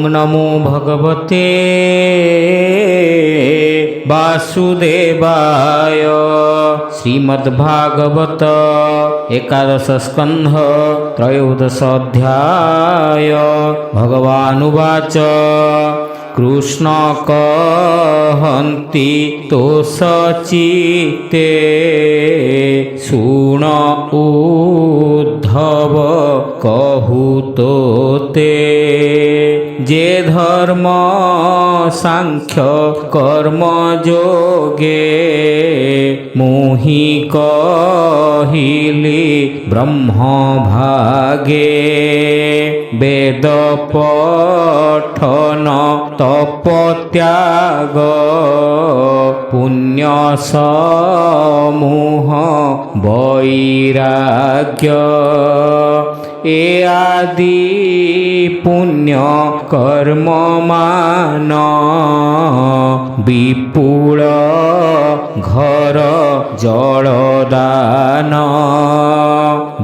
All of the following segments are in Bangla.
नमो भगवते वासुदेवाय। श्रीमद्भागवत एकादश स्कंध त्रयोदश अध्याय। भगवानुवाच कृष्ण कहन्ति तोषचित्ते सुन उद्धव कहूतोते। जे धर्म सांख्य कर्म जोगे मोहि कहिली ब्रह्म भागे। वेद पठन तप त्याग पुण्य समूह वैराग्य। ए आदि पुण्य कर्म मान विपुल घर जलदान।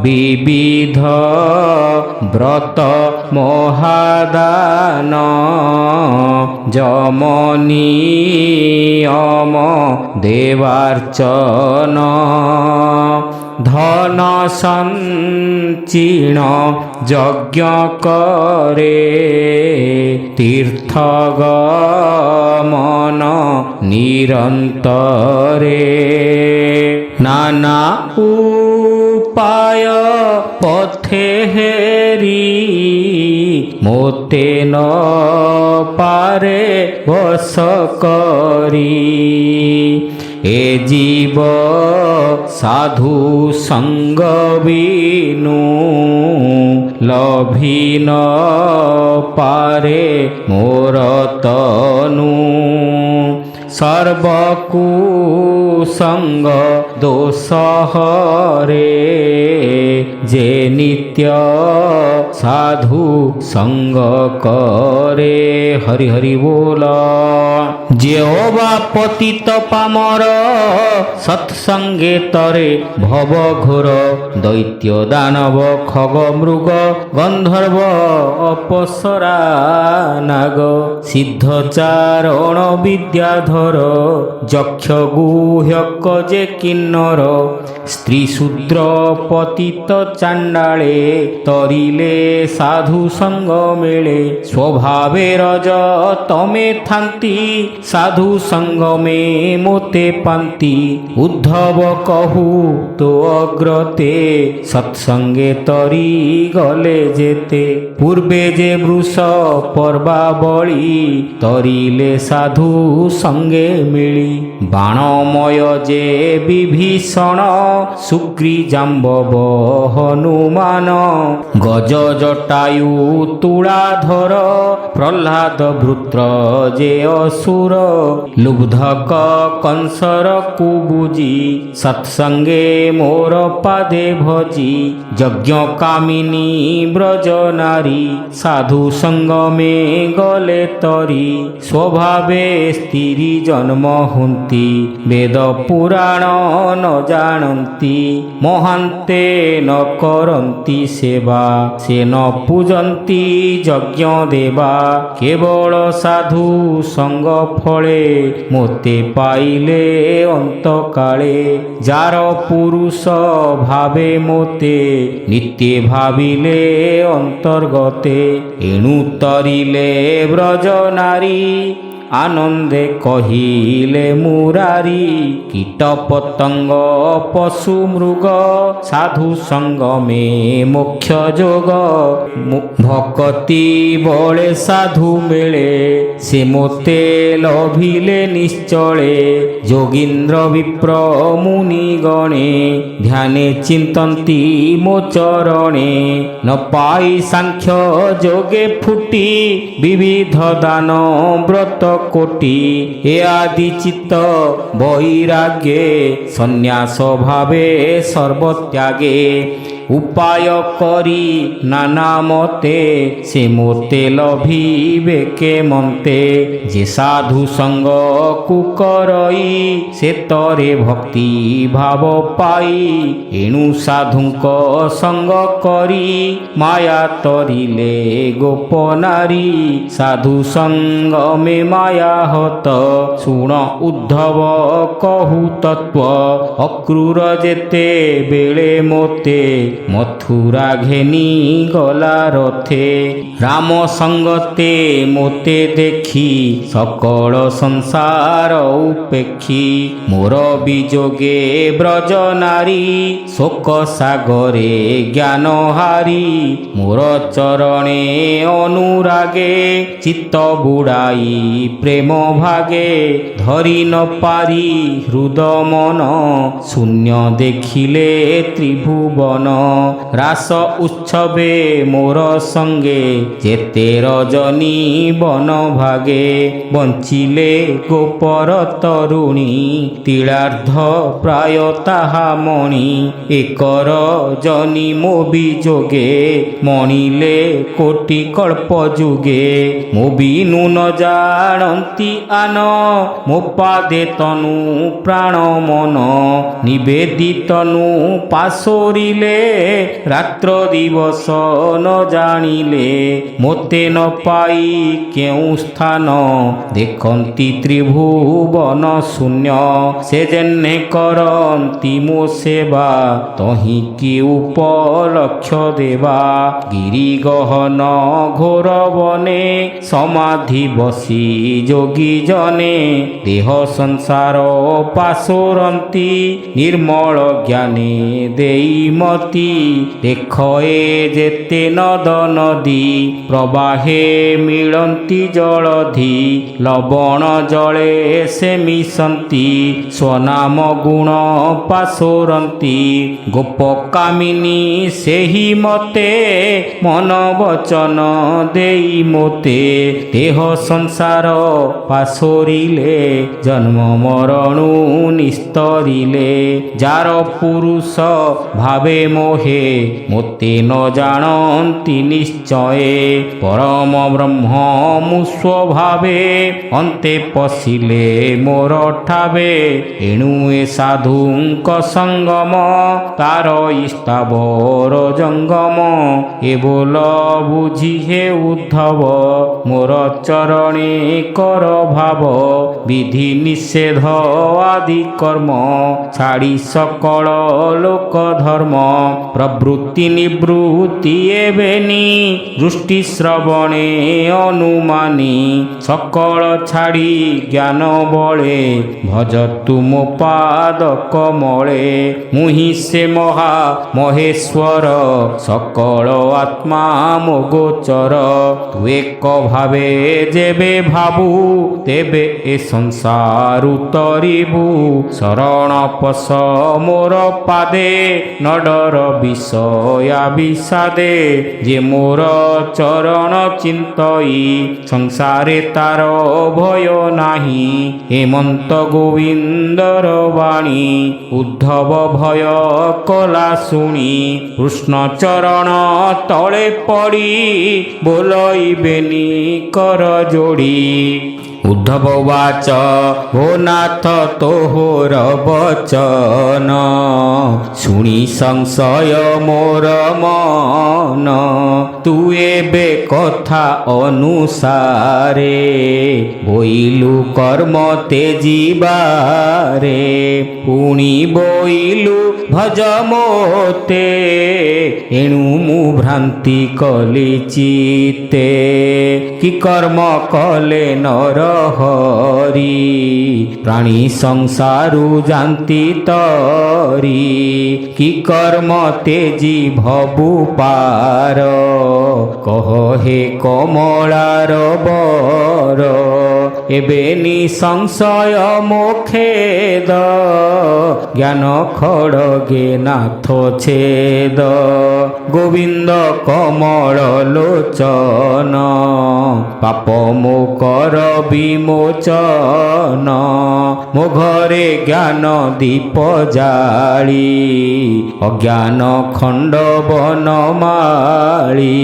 विविध व्रत महादान जमनियम देवार्चन। धन संचीर्ण यज्ञ करे तीर्थगमन निरंतरे। नाना उपाय पथे हेरी मोते न पारे बस करी। ए जीव साधु संग बिनु लभी न पारे मोर तनु। सर्वकुसंग दोष हरे जे नित्य साधु संग करे। हरि हरि बोल। जेहोवा पतित पामर सत्संगे तरे भव घोर। दैत्य दानव खग मृग गंधर्व अपसरा नाग। सिद्ध चारण विद्याधर যক্ষ গুহ্যক যে কিন্নর। স্ত্রী শূদ্র পতিত চাণ্ডালে তরিলে সাধু সঙ্গ মেলে। স্বভাবে রজ তমে থান্তি সাধু সঙ্গমে মোতে পান্তি। উদ্ধব কহু তো অগ্রতে সৎসঙ্গে তরি গলে যেতে। পূর্বে যে বৃষ পর্বাবলী তরিলে সাধু সঙ্গে মিলি। বাণময় যে বিভীষণ সুগ্রী জাম্বব হনুমান। গজ জটায়ু তুলাধর প্রহ্লাদ ভৃত্র যে অসুর। লুব্ধক কংসর কুবুজি সৎসঙ্গে মোর পাদে ভজি। যজ্ঞ কামিনী ব্রজ নারী সাধু সঙ্গমে গলে তরি। স্বভাবে স্ত্রী জন্ম হুন্তি বেদ পুরাণ ন জানন্তি। মহান্তে ন করন্তি সেবা সে ন পূজন্তি যজ্ঞ দেবা। কেবল সাধু সঙ্গ ফলে মোতে পাইলে অন্তকালে। যার পুরুষ ভাবে মোতে নিত্যে ভাবিলে অন্তর্গতে। এণু তরিলে ব্রজ নারী আনন্দে কহিলে মুরারি। কীট পতঙ্গ পশু মৃগ সাধু সঙ্গমে মোক্ষ যোগ। ভকতি বলে সাধু মেলে সে মোতে লভিলে নিশ্চলে। যোগীন্দ্র বিপ্র মুনি গণে ধ্যানে চিন্তন্তি মো চরণে। ন পাই সাংখ্য যোগে ফুটি বিবিধ দান ব্রত কোটি। এ আদি চিত্ত বৈরাগ্যে সন্ন্যাস ভাবে সর্বত্যাগে। উপায় করি নানা মতে সে মোতে লভিবে কে মন্তে যে সাধু সঙ্গ কুকরই সে তরে ভক্তি ভাব পাই এণু সাধুଙ୍କ সঙ্গ করি মায়া তরিলে গোপনারী সাধু সঙ্গমে মায়া হত শুণ উদ্ধব কহু তত্ত্ব অক্রূর যেতে বেড়ে মোতে মথুরা ঘেনি গলা রথে রাম সঙ্গতে মোতে দেখি সকল সংসার উপেক্ষী মোর বিযোগে ব্রজ নারী শোক সাগরে জ্ঞান হারি মোর চরণে অনুরাগে চিত্ত বুড়াই প্রেম ভাগে ধরি ন পারি হৃদ মন শূন্য দেখিলে ত্রিভুবন রাস উৎসবে মোর সঙ্গে যেতে রজনী বন ভাগে বঞ্চিলে গোপর তরুণী তিଳାর্ধ প্রায় তাহা মণি একর জনি ମୋ বিযোগে মଣିলে কোটি কল্প যুগে ମୋ ବିନୁ ନ ଜାଣନ୍ତି ଆନ ମୋ ପାଦେ ତନୁ ପ୍ରାଣ ମନ ନିବେଦିତନୁ ପାଶୋରିଲେ ରାତ୍ର ଦିବସ ନ ଜାଣିଲେ ମୋତେ ନ ପାଇ କେଉଁ ସ୍ଥାନ ଦେଖନ୍ତି ତ୍ରିଭୁବନ ଶୂନ୍ୟ ସେ ଯେହ୍ନେ କରନ୍ତି ମୋ ସେବା ତହିଁ କି ଉପଲକ୍ଷ ଦେବା ଗିରି ଗହନ ଘୋର ବନେ ସମାଧି ବସି ଯୋଗୀ ଜନେ ଦେହ ସଂସାର ପାଶୋରନ୍ତି ନିର୍ମଳ ଜ୍ଞାନେ ଦେଇ ମତି ଦେଖ ଏ ଯେତେ ନଦ ନଦୀ ପ୍ରବାହେ ମିଳନ୍ତି ଜଳଧି ଲବଣ ଜଳେ ସେ ମିଶନ୍ତି ସ୍ୱନାମ ଗୁଣ ପାଶୋରନ୍ତି ଗୋପ କାମିନୀ ସେହି ମତେ ମନ ବଚନ ଦେଇ ମୋତେ ଦେହ ସଂସାର ପାଶୋରିଲେ ଜନ୍ମ ମରଣୁ ନିସ୍ତରିଲେ ଯାର ପୁରୁଷ ଭାବେ ମୋହେ ମୋତେ ନ ଜାଣନ୍ତି ନିଶ୍ଚୟ ପରମ ବ୍ରହ୍ମ ମୁଁ ସ୍ୱଭାବେ ଅନ୍ତେ ପଶିଲେ ମୋର ଠାବେ ଏଣୁ ଏ ସାଧୁଙ୍କ ସଙ୍ଗମ ତାର ସ୍ଥାବର ଜଙ୍ଗମ ଏ ବୋଲ ବୁଝି ହେ ଉଦ୍ଧବ ମୋର ଚରଣେ କର ଭାବ ବିଧି ନିଷେଧ ଆଦି କର୍ମ ଛାଡ଼ି ସକଳ ଲୋକ ଧର୍ମ ପ୍ରବୃତ୍ତି ନିବୃତ୍ତି ଏବେନି ଦୃଷ୍ଟି ଶ୍ରବଣେ ଅନୁମାନି ସକଳ ଛାଡ଼ି ଜ୍ଞାନ ବଳେ ଭଜ ତୁମ ପାଦ କମଳେ ମୁହିଁ ସେ ମହା ମହେଶ୍ୱର ସକଳ ଆତ୍ମା ମୋ ଗୋଚର ତୁ ଏକ ଭାବେ ଯେବେ ଭାବୁ ତେବେ ଏ ସଂସାରୁ ତରିବୁ ଶରଣ ପଶ ମୋର ପାଦେ ନଡର ବିଷୟା ବିଷାଦେ ଯେ ମୋର ଚରଣ ଚିନ୍ତଇ ସଂସାରେ ତାର ଭୟ ନାହିଁ ହେମନ୍ତ ଗୋବିନ୍ଦର ବାଣୀ ଉଦ୍ଧବ ଭୟ କଲା ଶୁଣି କୃଷ୍ଣ ଚରଣ ତଳେ ପଡ଼ି ବୋଲଇବେନି କର ଯୋଡ଼ି ଉଦ୍ଧବ ବାଚ ଓ ନାଥ ତୋହର ବଚନ ଶୁଣି ସଂଶୟ ମୋର ମନ ତୁ ଏବେ କଥା ଅନୁସାରେ ବୋଇଲୁ କର୍ମ ତେଜିବାରେ ପୁଣି ବୋଇଲୁ ଭଜ ମୋତେ ଏଣୁ ମୁଁ ଭ୍ରାନ୍ତି କଲି ଚିତେ କି କର୍ମ କଲେ ନର ହରି ପ୍ରାଣୀ ସଂସାରୁ ଯାନ୍ତି ତରି କି କର୍ମ ତେଜି ଭବୁ ପାର କହ ହେ କମଳାର ବର ଏବେ ନିସଂଶୟ ମୋକ୍ଷେଦ ଜ୍ଞାନ ଖଡ଼ଗେ ନାଥ ଛେଦ ଗୋବିନ୍ଦ କମଳ ଲୋଚନ ପାପ ମୋ କର ବିମୋଚନ ମୋ ଘରେ ଜ୍ଞାନ ଦୀପ ଜାଳି ଅଜ୍ଞାନ ଖଣ୍ଡ ବନମାଳି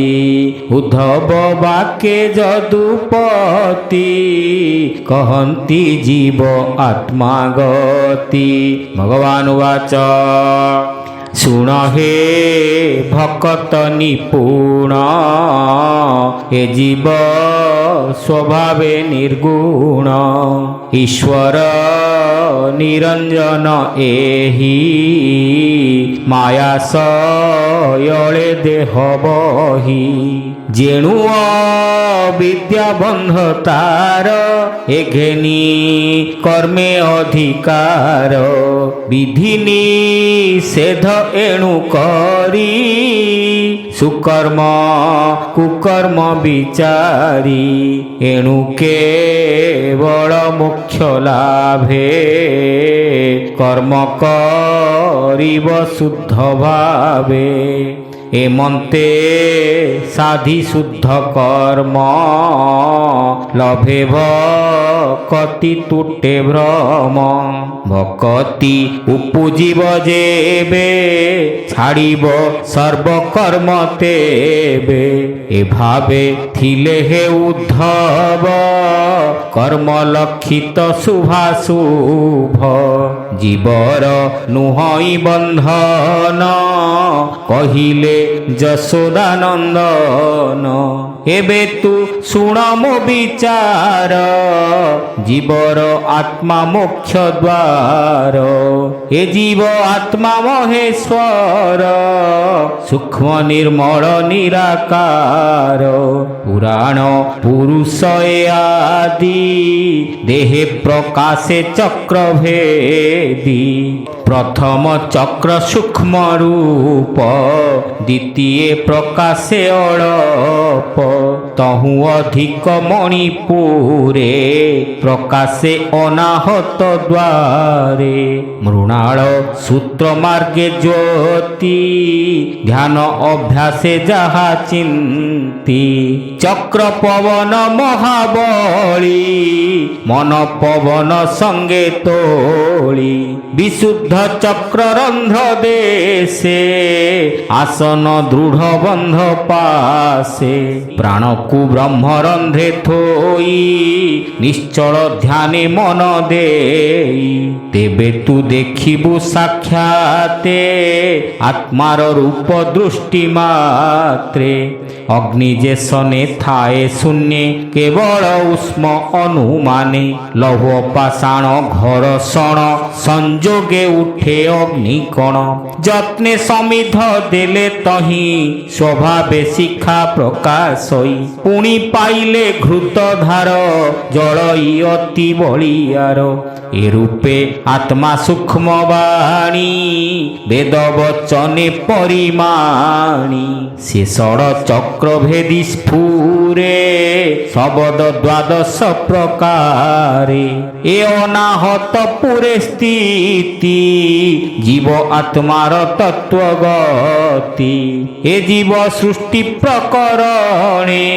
ଉଦ୍ଧବ ବାକେ ଯଦୁପତି କହନ୍ତି ଜୀବ ଆତ୍ମା ଗତି। ଭଗବାନ ଉବାଚ ଶୁଣ ହେ ଭକତ ନିପୁଣ ଏ ଜୀବ ସ୍ୱଭାବେ ନିର୍ଗୁଣ ଈଶ୍ୱର ନିରଞ୍ଜନ ଏହି ମାୟା ସୟଳେ ଦେହ ବହି ଯେଣୁ ବିଦ୍ୟା ବନ୍ଧ ତାର ଏ ଘେନି କର୍ମେ ଅଧିକାର ବିଧି ନିଷେଧ ଏଣୁ କରି ସୁକର୍ମ କୁକର୍ମ ବିଚାରି ଏଣୁ କେବଳ ମୋକ୍ଷ ଲାଭେ କର୍ମ କରିବ ଶୁଦ୍ଧ ଭାବେ ଏମନ୍ତେ ସାଧି ଶୁଦ୍ଧ କର୍ମ ଲଭେ ଭକତି ତୁଟେ ଭ୍ରମ ଭକତି ଉପୁଜିବ ଯେବେ ଛାଡ଼ିବ ସର୍ବକର୍ମ ତେବେ ଏ ଭାବେ ଥିଲେ ହେ ଉଦ୍ଧବ କର୍ମ ଲକ୍ଷିତ ଶୁଭାଶୁଭ ଜୀବର ନୁହଁଇ ବନ୍ଧନ କହିଲେ ଯଶୋଦାନନ୍ଦନ ଏବେ ତୁ ଶୁଣ ମୋ ବିଚାର ଜୀବର ଆତ୍ମା ମୋକ୍ଷ ଦ୍ୱାର ଏ ଜୀବ ଆତ୍ମା ମହେଶ୍ୱର ସୂକ୍ଷ୍ମ ନିର୍ମଳ ନିରାକାର ପୁରାଣ ପୁରୁଷ ଏ ଆଦି ଦେହେ ପ୍ରକାଶେ ଚକ୍ର ଭେଦି ପ୍ରଥମ ଚକ୍ର ସୂକ୍ଷ୍ମ ରୂପ ଦ୍ୱିତୀୟ ପ୍ରକାଶେ ଅଳପ ତହୁଁ ଅଧିକ ମଣିପୁରେ ପ୍ରକାଶେ ଅନାହତ ଦ୍ୱାରେ ମୃଣାଳ ସୂତ୍ର ମାର୍ଗେ ଜ୍ୟୋତି ଧ୍ୟାନ ଅଭ୍ୟାସେ ଯାହା ଚିନ୍ତି ଚକ୍ର ପବନ ମହାବଳୀ ମନ ପବନ ସଙ୍ଗେ ତୋଳି ବିଶୁଦ୍ଧ ଚକ୍ର ରନ୍ଧ୍ର ଦେଶେ আসন দৃঢ় বন্ধ পাশে প্রাণকু ব্রহ্মরন্ধ্রে থই নিশ্চল ধ্যানে মন দেই তেবে তু দেখিবু সাক্ষাতে আত্মার রূপ দৃষ্টি মাত্রে অগ্নি যে সনে থায়ে শূন্যে কেবল উষ্ম অনুমানে লৌহ পাষাণ ঘরষণ সংযোগে উঠে অগ্নিকণ যত্নে সমিধ দেলে তহি স্বভাবে শিক্ষা প্রকাশই পুଣି পাইলে ঘৃত ধার জলই অতি বলিয়ার এ রূপে আত্মা সূক্ষ্ম বাণী বেদ বচনে পরিমাণী সে ষড় চক্রভেদী স্ফুরে শবদ দ্বাদশ প্রকারে এ অনাহত পুরে স্থিতি জীব আত্মার তত্ত্বগতি এ জীব সৃষ্টি প্রকরণে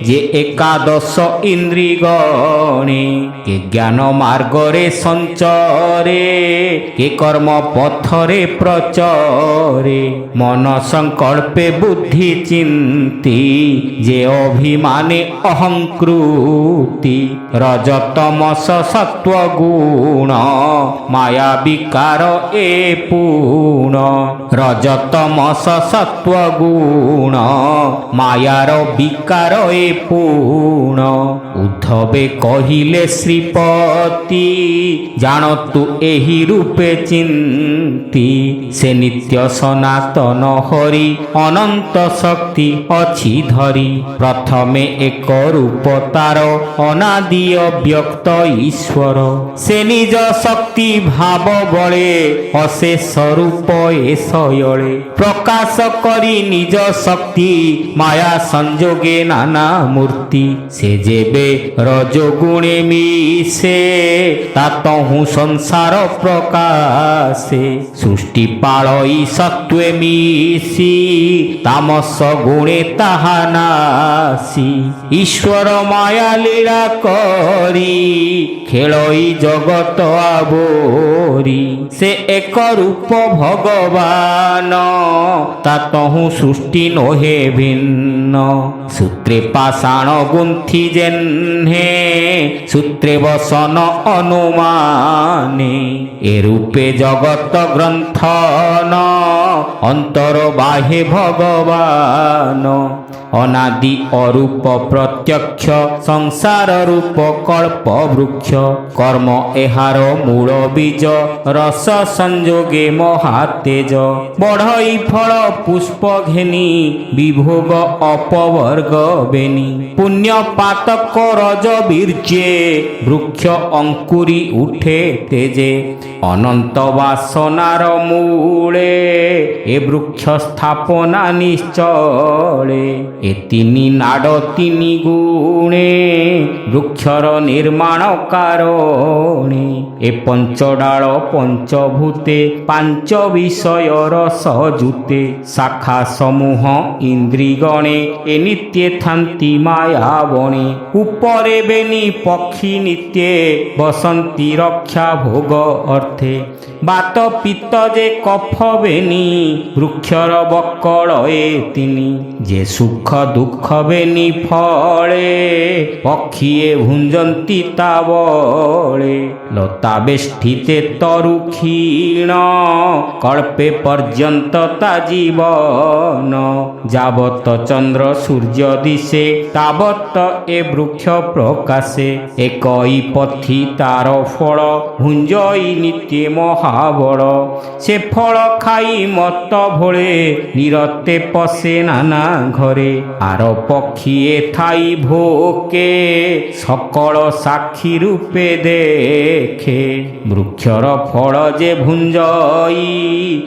যে একাদশ ইন্দ্রিগণে কে জ্ঞান মার্গরে সঞ্চরে কে কর্ম পথরে প্রচরে মন সংকল্পে বুদ্ধি চিন্তি যে অভিমানে অহংকৃতি রজতমস সত্ব গুণ মায়া বিকার এ পুণ রজতমস সত্ব গুণ মায়ার বিকার এ পুণ উদ্ধবে কহিলে শ্রীপতি জাণতু ଏହି রূপে চিন্তি সে নিত্য সনাতন হরি অনন্ত শক্তি অছি ধরি প্রথমে এক রূপ তার অনাদি অব্যক্ত ঈশ্বর সে নিজ শক্তি ভাব বলে অশেষ রূপ এ শয়লে প্রকাশ করি নিজ শক্তি মায়া সংযোগে নানা মূর্তি সে যেবে রজগুণে মিশে তা তহু সংসার প্রকাশে সৃষ্টি পালই সত্ত্বে মিশি তামস গুণে তাহা নাশি ঈশ্বর মায়া লীলা করি খেলই জগত আবরি সে এক রূপ ভগবান তা তহু সৃষ্টি নহে ভিন্ন সূত্রে পাষাণ গুন্থি যেহ্নে সূত্রে বসন অনুমানে এ রূপে জগত গ্রন্থন অন্তর বাহে ভগবান অনাদি অরূপ প্রত্যক্ষ সংসার রূপ কল্প বৃক্ষ কর্ম এহার মূল বীজ রস সংযোগে মহাতেজ বঢ়ই ফল পুষ্প ঘেনি বিভোগ অপবর্গ বেনি পুণ্য পাতক রজ বীর্যে বৃক্ষ অঙ্কুরি উঠে তেজে অনন্ত বাসনার মূলে এ বৃক্ষ স্থাপনা নিশ্চলে এ তিনি নাড তিনি গুণে বৃক্ষর নির্মাণ কারণে এ পঞ্চডাল পঞ্চভূতে পাঞ্চ বিষয়র সজুতে শাখা সমূহ ইন্দ্রিগণে এ নিত্যে থান্তি মায়াবণে উপরে বেনি পক্ষী নিত্যে বসন্তি রক্ষা ভোগ অর্থে বাত পিত্ত যে কফ বেনি বৃক্ষর বক্কল এ তিনি যে সুখ দুঃখ বেনি ফলে পক্ষীয়ে ভুঞ্জন্তি তা বলে লতা বেষ্টিতে তরু ক্ষীণ কল্পে পর্যন্ত তা জীবন যাবত চন্দ্র সূর্য দিশে তাবত এ বৃক্ষ প্রকাশে একই পথি তার ফল ভুঞ্জই নিত্যে মহাবল সে ফল খাই মত ভোলে নিরতে পশে নানা ঘরে আর পক্ষীয়ে থাই ভোকে সকল সাক্ষী রূপে দেখে বৃক্ষর ফল যে ভুঞ্জই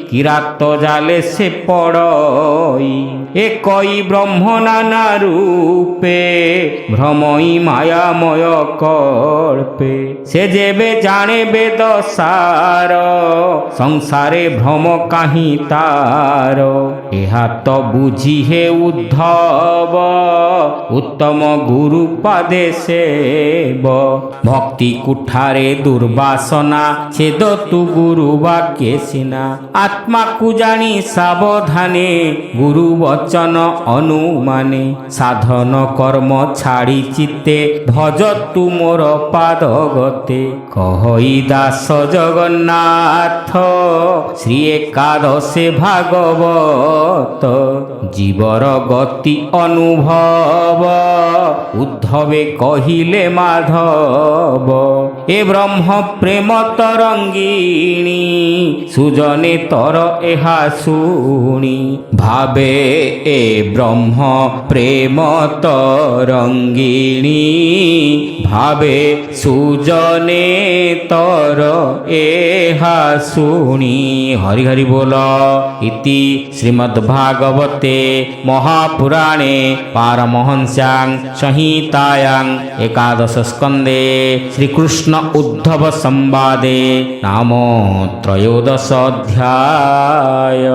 কিরাত জালে সে পড়ই একই ব্রহ্ম নানা রূপে ভ্রমই মায়াময় কল্পে সে যেবে জানে বেদ সার সংসারে ভ্রম কাহি তার এহা তো বুঝি হে উদ্ধব উত্তম গুরু পাদে সেব ভক্তি কুঠারে দুর্বাসনা ছেদ তু গুরু বাক্যে সিনা আত্মাকু জানি সাবধানে গুরু বচন অনুমানে সাধন কর্ম ছাড়ি চিত্তে ভজ তুমোর পাদ গতে কহই দাস জগন্নাথ শ্রী একাদশে ভাগবত জীবর গতি অনুভব উদ্ধবে কহিলে মাধব এ ব্রহ্ম প্রেম তরঙ্গিণী সুজনে তর এহা শুনি ভাবে এ ব্রহ্ম প্রেম তরঙ্গিণী ভাবে সুজনে তর এহা শুনি হরি হরি बोल इति श्रीमद्भागवते महापुराणे पारमहंस्यां संहितायां एकादश स्कंदे श्रीकृष्ण उद्धव संवादे नाम त्रयोदश अध्याय।